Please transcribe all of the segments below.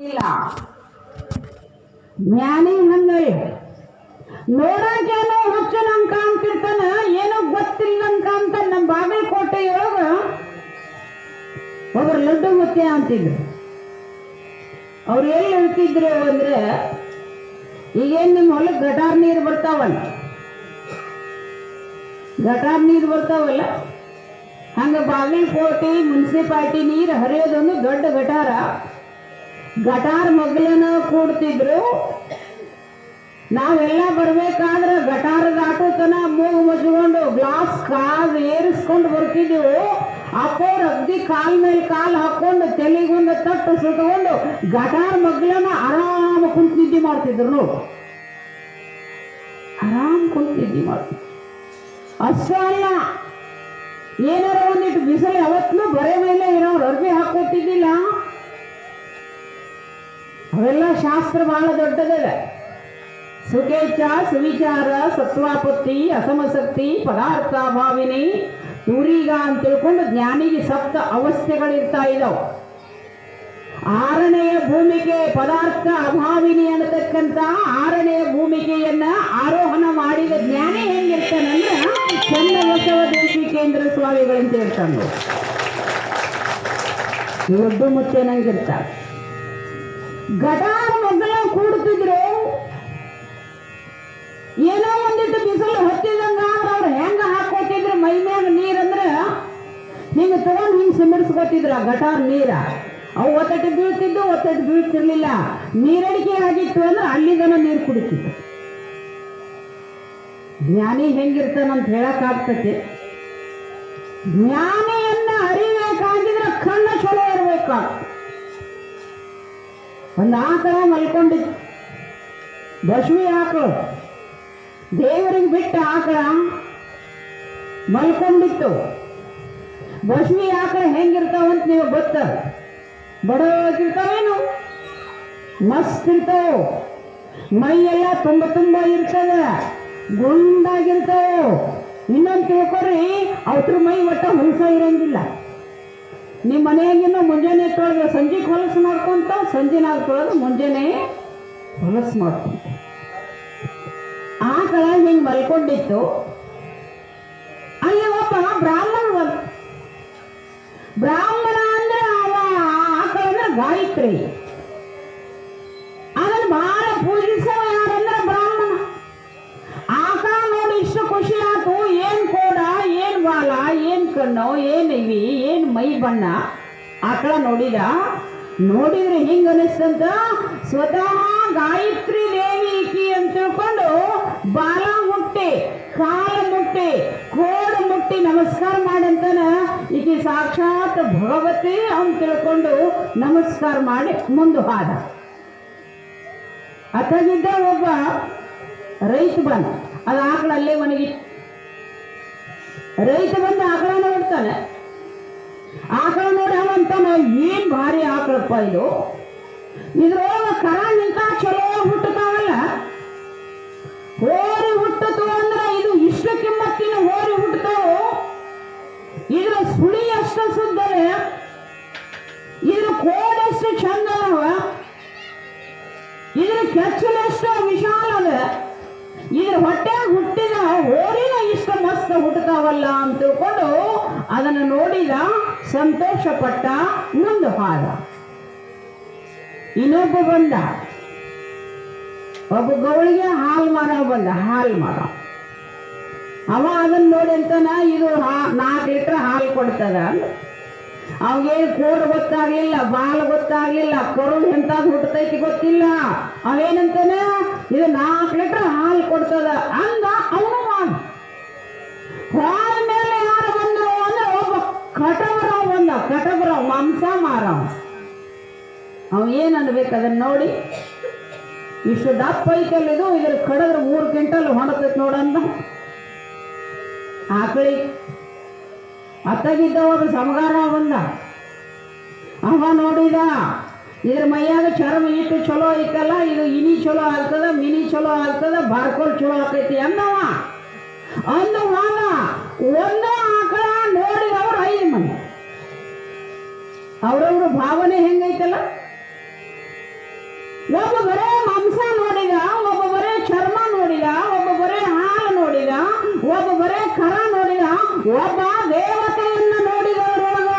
ಇಲ್ಲ ಜ್ಞಾನಿ ಹಂಗಲ್ಲ. ನೋಡಾಕೇನೋ ಹುಚ್ಚು ನಂಗೆ ಕಾಣ್ತಿರ್ತಾನ, ಏನೋ ಗೊತ್ತಿಲ್ಲ ನಂಗೆ ಕಾಣ್ತಾನ. ನಮ್ಮ ಬಾಗಲಕೋಟೆಯೊಳಗ ಒಬ್ಬರು ಲಡ್ಡು ಮುತ್ತೆ ಅಂತಿದ್ರು. ಅವ್ರು ಎಲ್ಲಿ ಹೇಳ್ತಿದ್ರು ಅಂದ್ರೆ, ಈಗೇನು ನಿಮ್ಮ ಹೊಲಕ್ಕೆ ಗಟಾರ್ ನೀರು ಬರ್ತಾವಲ್ಲ, ಗಟಾರ್ ನೀರು ಬರ್ತಾವಲ್ಲ, ಹಂಗ ಬಾಗಲಕೋಟೆ ಮುನ್ಸಿಪಾಲ್ಟಿ ನೀರು ಹರಿಯೋದೊಂದು ದೊಡ್ಡ ಗಟಾರ. ಗಟಾರ್ ಮಗ್ಲನ ಕೂಡ್ತಿದ್ರು. ನಾವೆಲ್ಲ ಬರ್ಬೇಕಾದ್ರೆ ಗಟಾರ ದಾಟೋತನ ಮೂಗು ಮುಚ್ಕೊಂಡು ಗ್ಲಾಸ್ ಕಾದು ಏರಿಸ್ಕೊಂಡು ಬರ್ತಿದ್ದೆವು. ಅಪ್ಪವ್ರು ಅಗ್ದಿ ಕಾಲ್ ಮೇಲೆ ಕಾಲು ಹಾಕೊಂಡು ತಲೆಗೊಂದು ತಟ್ಟು ಸುಟ್ಕೊಂಡು ಗಟಾರ್ ಮಗ್ಲನ ಆರಾಮ ಕುಂತ ನಿದ್ದೆ ಮಾಡ್ತಿದ್ರು. ನೋಡು, ಆರಾಮ್ ಕುಂತ ನಿದ್ದೆ ಮಾಡ್ತಿದ್ರು. ಅಷ್ಟೇ ಅಲ್ಲ, ಏನಾರ ಒಂದಿಟ್ಟು ಬಿಸಿಲು ಯಾವತ್ತೂ ಬರೇ ಮೇಲೆ ಇರೋರು ಅರ್ಬಿ ಹಾಕೊಟ್ಟಿದ್ದಿಲ್ಲ. ಅವೆಲ್ಲ ಶಾಸ್ತ್ರ ಬಹಳ ದೊಡ್ಡದದ. ಸುಖೇಚ್ಛ, ಸುವಿಚಾರ, ಸತ್ವಾಪತ್ತಿ, ಅಸಮಸಕ್ತಿ, ಪದಾರ್ಥಾಭಾವಿನಿ, ತೂರಿಗ ಅಂತ ತಿಳ್ಕೊಂಡು ಜ್ಞಾನಿಗೆ ಸಪ್ತ ಅವಸ್ಥೆಗಳಿರ್ತಾ ಇದಾವ. ಆರನೆಯ ಭೂಮಿಕೆ ಪದಾರ್ಥ ಅಭಾವಿನಿ ಅನ್ನತಕ್ಕಂಥ ಆರನೆಯ ಭೂಮಿಕೆಯನ್ನ ಆರೋಹಣ ಮಾಡಿದ ಜ್ಞಾನಿ ಹೆಂಗಿರ್ತಾನಂದ್ರ ಚನ್ನಬಸವ ದೇಶಿಕೇಂದ್ರ ಸ್ವಾಮಿಗಳಂತ ಹೇಳ್ತಾನ. ದೊಡ್ಡ ಮುಚ್ಚೆನಂಗಿರ್ತಾರ. ಗಟಾರ ಮಗ್ಲ ಕೂಡ್ತಿದ್ರು. ಏನೋ ಒಂದಿಟ್ಟು ಬಿಸಿಲು ಹತ್ತಿದಂಗ ಅವ್ರು ಹೆಂಗ ಹಾಕೊತಿದ್ರು ಮೈ ಮ್ಯಾಗ ನೀರಂದ್ರ ಹಿಂಗ ತಗೊಂಡು ಹಿಂಗ್ ಸಿಂಬಡಿಸ್ಕೊತಿದ್ರು. ಆ ಗಟಾರ್ ನೀರ ಅವು ಒತ್ತಟ್ಟು ಬೀಳ್ತಿದ್ದು, ಒತ್ತಟ್ಟು ಬೀಳ್ತಿರ್ಲಿಲ್ಲ. ನೀರಡಿಕೆ ಆಗಿತ್ತು ಅಂದ್ರೆ ಅಲ್ಲಿಗನ ನೀರು ಕುಡಿತಿತ್ತು. ಜ್ಞಾನಿ ಹೆಂಗಿರ್ತಾನಂತ ಹೇಳಕ್ ಆಗ್ತತಿ. ಜ್ಞಾನಿಯನ್ನ ಅರಿಬೇಕಾಗಿದ್ರೆ ಕಣ್ಣು ಚಲೋ ಇರ್ಬೇಕಾಗ. ಒಂದು ಆಕಳ ಮಲ್ಕೊಂಡಿತ್ತು, ಬಸವಿ ಆಕಳು, ದೇವರಿಗೆ ಬಿಟ್ಟ ಆಕಳ ಮಲ್ಕೊಂಡಿತ್ತು. ಬಸವಿ ಆಕಳ ಹೆಂಗಿರ್ತಾವಂತ ನೀವು ಗೊತ್ತ? ಬಡವಾಗಿರ್ತಾವೇನು, ಮಸ್ತ್ ಇರ್ತಾವ, ಮೈಯೆಲ್ಲ ತುಂಬ ಇರ್ತದ, ಗುಂಡಾಗಿರ್ತಾವ. ಇನ್ನೊಂದು ತಿಳ್ಕೊರಿ, ಅವ್ರ ಮೈ ಒಟ್ಟ ಹೊಲಸ ಇರಂಗಿಲ್ಲ. ನಿಮ್ಮ ಮನೆಯಾಗಿನ ಮುಂಜಾನೆ ತೊಳೆದು ಸಂಜೆಗೆ ಹೊಲಸು ಮಾಡ್ಕೊಂತ, ಸಂಜೆನಾಗ ತೊಳೆದು ಮುಂಜಾನೆ ಹೊಲಸು ಮಾಡ್ಕೊಂತ. ಆಕಳ ಹಿಂಗೆ ಮಲ್ಕೊಂಡಿತ್ತು. ಅಲ್ಲಿ ಒಬ್ಬ ಬ್ರಾಹ್ಮಣ ಅಂದ್ರೆ ಅವ ಆಕಳ ಅಂದ್ರೆ ಗಾಯತ್ರಿ. ಅದನ್ನು ಬಹಳ ಪೂಜಿಸವ ಯಾರಂದ್ರೆ ಬ್ರಾಹ್ಮಣ. ಆಕಳ ನೋಡಿ ಇಷ್ಟು ಖುಷಿ ಆಯ್ತು. ಏನ್ ಕೋಡ, ಏನ್ ಬಾಲ, ಏನ್ ಕಣ್ಣು, ಏನ್ ಇವಿ, ಏನ್ ಮೈ ಬಣ್ಣ. ಆಕಳ ನೋಡಿದ್ರೆ ಹಿಂಗ ಅನಿಸ್ತಂತ, ಸ್ವತಃ ಗಾಯತ್ರಿ ದೇವಿ ಈಕಿ ಅಂತ ತಿಳ್ಕೊಂಡು ಬಾಲ ಮುಟ್ಟಿ, ಕಾಲ ಮುಟ್ಟಿ, ಕೋಡು ಮುಟ್ಟಿ ನಮಸ್ಕಾರ ಮಾಡಂತಾನ. ಈಕಿ ಸಾಕ್ಷಾತ್ ಭಗವತಿ ಅಂತ ತಿಳ್ಕೊಂಡು ನಮಸ್ಕಾರ ಮಾಡಿ ಮುಂದೆ ಹಾದ. ಅತ್ತಾಗಿದ್ದ ಒಬ್ಬ ರೈತ ಬಂದ, ಅದು ಆಕಳಲ್ಲೇ ಮನಗಿ. ರೈತ ಬಂದು ಆಕಳ ನೋಡ್ತಾನೆ. ಆಕಳ ನೋಡಿ ಅವಂತಾನ, ಏನ್ ಭಾರಿ ಆಕಳಪ್ಪ ಇದು, ಇದ್ರೊಳಗ ಕರ ನಿಂತ ಚಲೋ ಹುಟ್ಟತಾವಲ್ಲ. ಹೋರಿ ಹುಟ್ಟತು ಅಂದ್ರೆ ಇದು ಇಷ್ಟ ಕಿಮ್ಮತ್ತಿನ ಹೋರಿ ಹುಟ್ಟತಾವು. ಇದ್ರ ಸುಳಿ ಅಷ್ಟು ಸುದ್ದವೆ, ಇದ್ರ ಕೋಡೆಷ್ಟು ಚಂದ ಅವ, ಇದ್ರ ಕೆಚ್ಚಲೆಷ್ಟು ವಿಶಾಲ ಅದ, ಇದ್ರ ಹೊಟ್ಟೆ ಹುಟ್ಟಿದ ಹೋರಿನ ಇಷ್ಟ ಮಸ್ತ್ ಹುಟ್ಟತಾವಲ್ಲ ಅಂತ ತಿಳ್ಕೊಂಡು ಅದನ್ನು ನೋಡಿದ, ಸಂತೋಷ ಪಟ್ಟ, ಮುಂದೆ ಹಾದ. ಇನ್ನೊಬ್ಬ ಬಂದ, ಒಬ್ಬ ಗೌಳಿಗೆ ಹಾಲು ಬಂದ, ಹಾಲು ಮಾರ. ಅವ ಅದನ್ನ ನೋಡಿ ಅಂತಾನ, ಇದು 4 ಲೀಟರ್ ಹಾಲು ಕೊಡ್ತದ. ಅವಾಗೇನು ಕೋಡ್ ಗೊತ್ತಾಗ್ಲಿಲ್ಲ, ಬಾಲ್ ಗೊತ್ತಾಗ್ಲಿಲ್ಲ, ಕರುಳು ಎಂತಾದ್ ಹುಟ್ಟತೈತಿ ಗೊತ್ತಿಲ್ಲ. ಅವೇನಂತಾನೆ, ಇದು 4 ಲೀಟರ್ ಹಾಲು ಕೊಡ್ತದ ಅಂದ. ಅವನು ಹಾಲ ಮೇಲೆ ಯಾರು ಬಂದವು ಅಂದ್ರೆ ಒಬ್ಬ ಕಟಬರಾವ್ ಬಂದ. ಕಟಬರಾವ್ ಮಾಂಸ ಮಾರವ್. ಅವ ಏನ್ ಅನ್ಬೇಕು ಅದನ್ನ ನೋಡಿ, ಇಷ್ಟು ದಪ್ಪ ಐತಲ್ಲ ಇದು, ಇದ್ರ ಕಡದ್ರ 3 ಕ್ವಿಂಟಲ್ ಹೊಣತೈತಿ ನೋಡಂದ. ಆಕಳಿ ಅತ್ತಾಗಿದ್ದ ಒಬ್ಬ ಸಮಗಾರ ಬಂದ. ಅವ ನೋಡಿದ, ಇದ್ರ ಮೈಯಾಗ ಚರ್ಮ ಇಟ್ಟು ಚಲೋ ಐತಲ್ಲ, ಇದು ಇನಿ ಚಲೋ ಆಗ್ತದ, ಮಿನಿ ಚಲೋ ಆಗ್ತದ, ಬಾರ್ಕೋಲ್ ಚಲೋ ಆಕೈತಿ ಅಂದವ. ಒಂದು ಆಕಳ ನೋಡಿದವ್ರು 5 ಮಂದಿ. ಅವ್ರವ್ರ ಭಾವನೆ ಹೆಂಗೈತಲ್ಲ, ಒಬ್ಬ ಬರೇ ಮಾಂಸ ನೋಡಿದ, ಒಬ್ಬ ಬರೇ ಚರ್ಮ ನೋಡಿದ, ಒಬ್ಬ ಬರೇ ಹಾಲು ನೋಡಿದ, ಒಬ್ಬ ಬರೇ ಕರ ನೋಡಿದ, ಒಬ್ಬ ದೇವತೆಯನ್ನ ನೋಡಿದವರೊಳಗ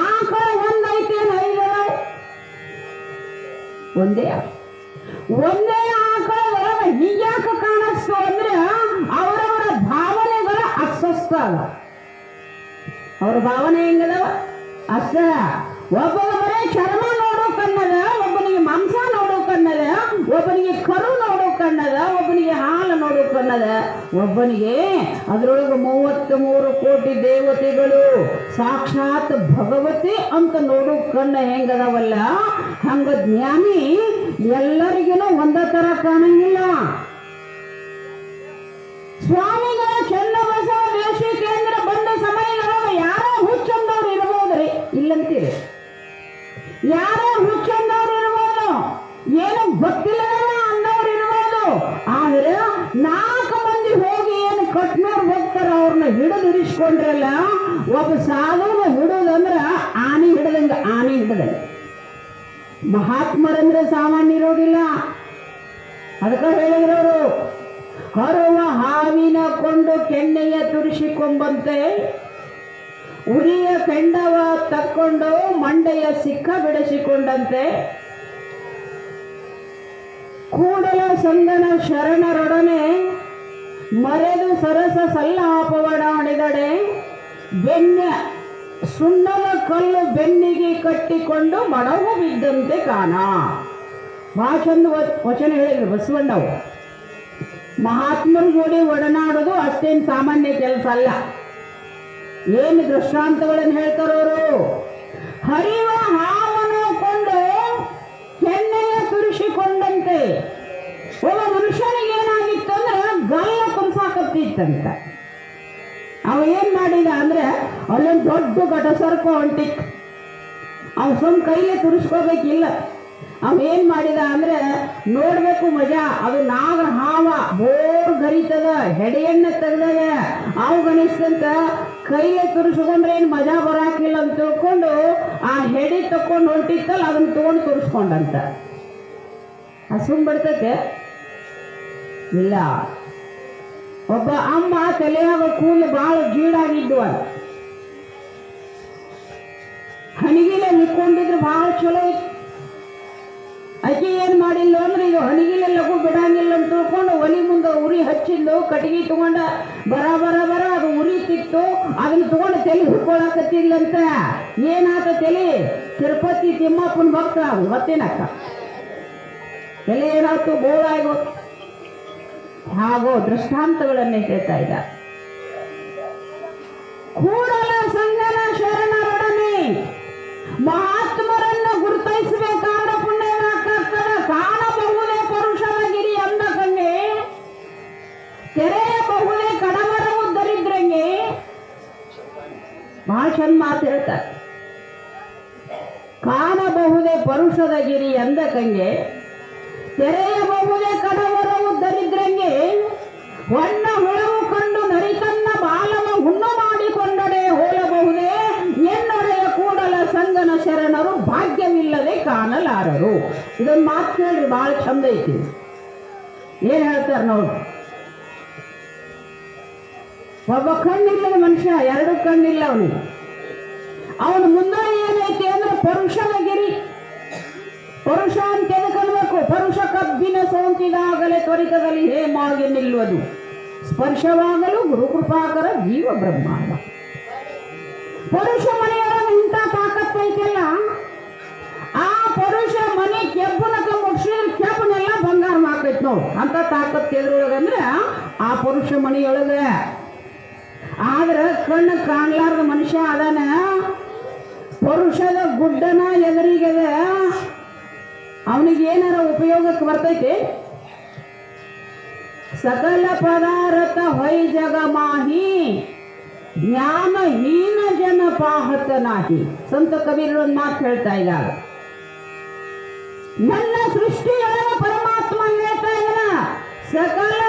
ಆಕಳ ಒಂದೈತೇನ ಐದು ಒಂದೇ ಆಕಳ ಒಳಗ ಹೀಗ್ಯಾಕ ಕಾಣಿಸ್ತು ಅಂದ್ರೆ ಅವರವರ ಭಾವನೆಗಳ ಅಸ್ವಸ್ಥ ಅದ. ಅವ್ರ ಭಾವನೆ ಹೆಂಗದವ ಅಷ್ಟ. ಒಬ್ಬನ ಬರೇ ಚರ್ಮ ನೋಡೋ ಕಣ್ಣದ, ಒಬ್ಬನಿಗೆ ಮಾಂಸ ನೋಡೋ ಕಣ್ಣದ, ಒಬ್ಬನಿಗೆ ಕರು ನೋಡೋ ಕಣ್ಣದ, ಒಬ್ಬನಿಗೆ ಹಾಲು ನೋಡೋ ಕಣ್ಣದ, ಒಬ್ಬನಿಗೆ ಅದರೊಳಗೆ 33 ಕೋಟಿ ದೇವತೆಗಳು ಸಾಕ್ಷಾತ್ ಭಗವತಿ ಅಂತ ನೋಡೋ ಕಣ್ಣ ಹೆಂಗದವಲ್ಲ, ಹಂಗ ಜ್ಞಾನಿ ಎಲ್ಲರಿಗೂ ಒಂದೇ ತರ ಕಾಣಂಗಿಲ್ಲ. ಸ್ವಾಮಿಗಳ ಚನ್ನಬಸವ ದೇಶಿ ಕೇಂದ್ರ ಬಂದ ಸಮಯದೊಳಗೆ ಯಾರೋ ಹುಚ್ಚಂದವ್ರು ಇರಬಹುದ್ರಿ, ಇಲ್ಲಂತೀರಿ. ಯಾರೋ ಹುಚ್ಚಂದವ್ರು ಇರ್ಬೋದು, ಏನು ಗೊತ್ತಿಲ್ಲ ಅಂದವ್ರು ಇರ್ಬೋದು. ಆದ್ರೆ 4 ಮಂದಿ ಹೋಗಿ ಏನು ಕಟ್ನವ್ರು ಹೋಗ್ತಾರ, ಅವ್ರನ್ನ ಹಿಡಿದಿರಿಸ್ಕೊಂಡ್ರಲ್ಲ. ಒಬ್ಬ ಸಾಧುನ ಹಿಡೋದಂದ್ರ ಆನೆ ಹಿಡದಂಗ, ಆನೆ ಹಿಡದಂಗ. ಮಹಾತ್ಮರಂದ್ರೆ ಸಾಮಾನ್ಯ ಇರೋದಿಲ್ಲ. ಅದಕ್ಕೆ ಹೇಳಿದ್ರವರು, ಹೊರುವ ಹಾವಿನ ಕೊಂಡು ಕೆನ್ನೆಯ ತುರಿಸಿಕೊಂಬಂತೆ ಉರಿಯ ಕೆಂಡವ ತಕ್ಕೊಂಡು ಮಂಡೆಯ ಸಿಕ್ಕ ಬಿಡಿಸಿಕೊಂಡಂತೆ ಕೂಡಲ ಸಂಗನ ಶರಣರೊಡನೆ ಮರೆದು ಸರಸ ಸಲ್ಲಾಪವಡಾಡಿದಡೆ ಬೆನ್ನ ಸುಣ್ಣದ ಕಲ್ಲು ಬೆನ್ನಿಗೆ ಕಟ್ಟಿಕೊಂಡು ಮಡವು ಬಿದ್ದಂತೆ ಕಾಣ. ಬಹಳ ಚಂದ ವಚನ ಹೇಳಿದ್ರು ಬಸವಣ್ಣವು. ಮಹಾತ್ಮರ ಜೋಡಿ ಒಡನಾಡೋದು ಅಷ್ಟೇನು ಸಾಮಾನ್ಯ ಕೆಲಸ ಅಲ್ಲ. ಏನು ದೃಷ್ಟಾಂತಗಳನ್ನು ಹೇಳ್ತಾರವರು. ಹರಿವ ಹಾವನ್ನು ಕೊಂಡು ಕೆನ್ನೆಯ ತುರಿಸಿಕೊಂಡಂತೆ ಒಬ್ಬ ಮನುಷ್ಯನಿಗೆ ಏನಾಗಿತ್ತು ಅಂದ್ರೆ ಗಲ್ಲ ಕುಂಸಾಕತ್ತಿತ್ತಂತ. ಅವ ಏನ್ ಮಾಡಿದ ಅಂದ್ರೆ ಅಲ್ಲೊಂದು ದೊಡ್ಡ ಘಟಸರ್ಕೋ ಹೊಂಟಿತ್ತು. ಅವ್ ಸುಮ್ ಕೈಲೇ ತುರಿಸ್ಕೋಬೇಕಿಲ್ಲ. ಅವೇನ್ ಮಾಡಿದ ಅಂದ್ರೆ ನೋಡ್ಬೇಕು ಮಜಾ. ಅದು ನಾಗರ ಹಾವ ಬೋರ್ ಗರಿತದ, ಹೆಡೆಯನ್ನ ತೆಗ್ದಾಗ ಅವು ಗಣಿಸ್ತಂತ. ಕೈಲೇ ತುರಿಸ್ಕೊಂಡ್ರೆ ಏನ್ ಮಜಾ ಬರಾಕಿಲ್ಲ ಅಂತ ತಿಳ್ಕೊಂಡು ಆ ಹೆಡೆ ತಕೊಂಡು ಹೊಂಟಿತ್ತಲ್ಲ ಅದನ್ನ ತಗೊಂಡು ತುರಿಸ್ಕೊಂಡಂತ. ಹಸುಮ್ ಬಿಡ್ತತೆ ಇಲ್ಲ. ಒಬ್ಬ ಅಮ್ಮ ತಲೆಯಾಗ ಕೂದಲು ಬಹಳ ಜೀಡಾಗಿದ್ವು, ಹಣಿಗಿಲೆ ನಿಕ್ಕೊಂಡಿದ್ರೆ ಬಹಳ ಚಲೋ ಇತ್ತು. ಆಕೆ ಏನ್ ಮಾಡಿಲ್ಲ ಅಂದ್ರೆ ಈಗ ಹಣಿಗಿಲೆ ಲಘು ಬಿಡಂಗಿಲ್ಲ ಅಂತ ತಿಳ್ಕೊಂಡು ಒಲಿ ಮುಂದೆ ಉರಿ ಹಚ್ಚಿದ್ದು, ಕಟ್ಟಿಗೆ ತಗೊಂಡ ಬರ ಅದು ಉರಿ ತಿಕ್ತು. ಅದನ್ನ ತಗೊಂಡು ತಲೆ ಹುಡ್ಕೊಳಕತ್ತಿದ್ಲಂತ. ಏನಾತ ತಲೆ? ತಿರುಪತಿ ತಿಮ್ಮಪ್ಪನ ಭಕ್ತ ಮತ್ತೇನಕ್ಕ ತಲೆ ಏನಾಯ್ತು? ಬೋಳಾಗೋ ಹಾಗೋ ದೃಷ್ಟಾಂತಗಳನ್ನೇ ಹೇಳ್ತಾ ಇದ್ದ. ಕೂಡಲ ಸಂಗನ ಶರಣರೊಡನೆ ಮಹಾತ್ಮರನ್ನು ಗುರುತಿಸಬೇಕಾದ ಪುಣ್ಯವಾಗ್ತದ. ಕಾಣಬಹುದೇ ಪರುಷದ ಗಿರಿ ಅಂದ ಕಣ್ಣೆ, ತೆರೆಯಬಹುದೇ ಕಡವರವು ದರಿದ್ರಂಗೆ. ಬಹಳ ಚಂದ ಮಾತು ಹೇಳ್ತಾರೆ. ಕಾಣಬಹುದೇ ಪರುಷದ ಗಿರಿ ಅಂದ ಕಂಗೆ, ತೆರೆಯಬಹುದೇ ಕಡವರವು ದರಿದ್ರಂಗೆ. ಹೊನ್ನ ಹೊಳವು ಕಂಡು ನರಿತನ್ನ ಬಾಲವ ಹುಣ್ಣು ಮಾಡಿಕೊಂಡಡೆ ಹೋಲಬಹುದೇ ಎನ್ನೊಡೆಯ ಕೂಡಲ ಸಂಗನ ಶರಣರು ಭಾಗ್ಯವಿಲ್ಲದೆ ಕಾಣಲಾರರು. ಇದೊಂದು ಮಾತು ಕೇಳ್ರಿ, ಬಹಳ ಚಂದ ಐತಿ. ಏನ್ ಹೇಳ್ತಾರ ನೋಡ್ರಿ. ಒಬ್ಬ ಕಣ್ಣಿಲ್ಲದ ಮನುಷ್ಯ, 2 ಕಣ್ಣಿಲ್ಲ ಅವನಿಗೆ. ಅವನ ಮುಂದೆ ಏನೈತಿ ಅಂದ್ರೆ ಪರುಷದ ಗಿರಿ. ಪರುಷ ಅಂತ ಎದಕನ್ಬೇಕು? ಪರುಷ ಕಬ್ಬಿನ ಸೋಂಕಿದಾಗಲೇ ತ್ವರಿತದಲ್ಲಿ ಹೇಮಾಗಿ ನಿಲ್ಲುವುದು, ಸ್ಪರ್ಶವಾಗಲು ಗುರುಕೃಪಾಕರ ಜೀವ ಬ್ರಹ್ಮಾಂಡ. ಪರುಷ ಮನೆಯೊಳಗೆ ಇಂಥ ತಾಕತ್ತೈತಿಲ್ಲ. ಆ ಪರುಷ ಮನೆ ಕೆಬ್ಬನಕ ಮುಗಿಸಿದ್ರೆ ಕೆಬ್ಬನೆಲ್ಲ ಬಂಗಾರ ಮಾಡ್ತೈತಿ ನೋಡು. ಅಂತ ತಾಕತ್ ಎದ್ರೊಳಗಂದ್ರೆ ಆ ಪರುಷ ಮನೆಯೊಳಗೆ. ಆದ್ರೆ ಕಣ್ಣು ಕಾಣ್ಲಾರ್ದ ಮನುಷ್ಯ ಅದಾನ. ಪರುಷದ ಗುಡ್ಡನ ಎದುರಿಗದ, ಅವನಿಗೆ ಏನಾರ ಉಪಯೋಗಕ್ಕೆ ಬರ್ತೈತಿ? ಸಕಲ ಪದಾರ್ಥ ಹೊಯ್ ಜಗ ಮಾಹಿ ಜ್ಞಾನಹೀನ ಜನ ಪಾಹತ ನಾಹಿ. ಸಂತ ಕಬೀರ್ ಒಂದು ಮಾತು ಹೇಳ್ತಾ ಇದ್ದಾಗ, ನನ್ನ ಸೃಷ್ಟಿಯೊಳಗ ಪರಮಾತ್ಮ ಹೇಳ್ತಾ ಇದ್ದಾನ, ಸಕಲ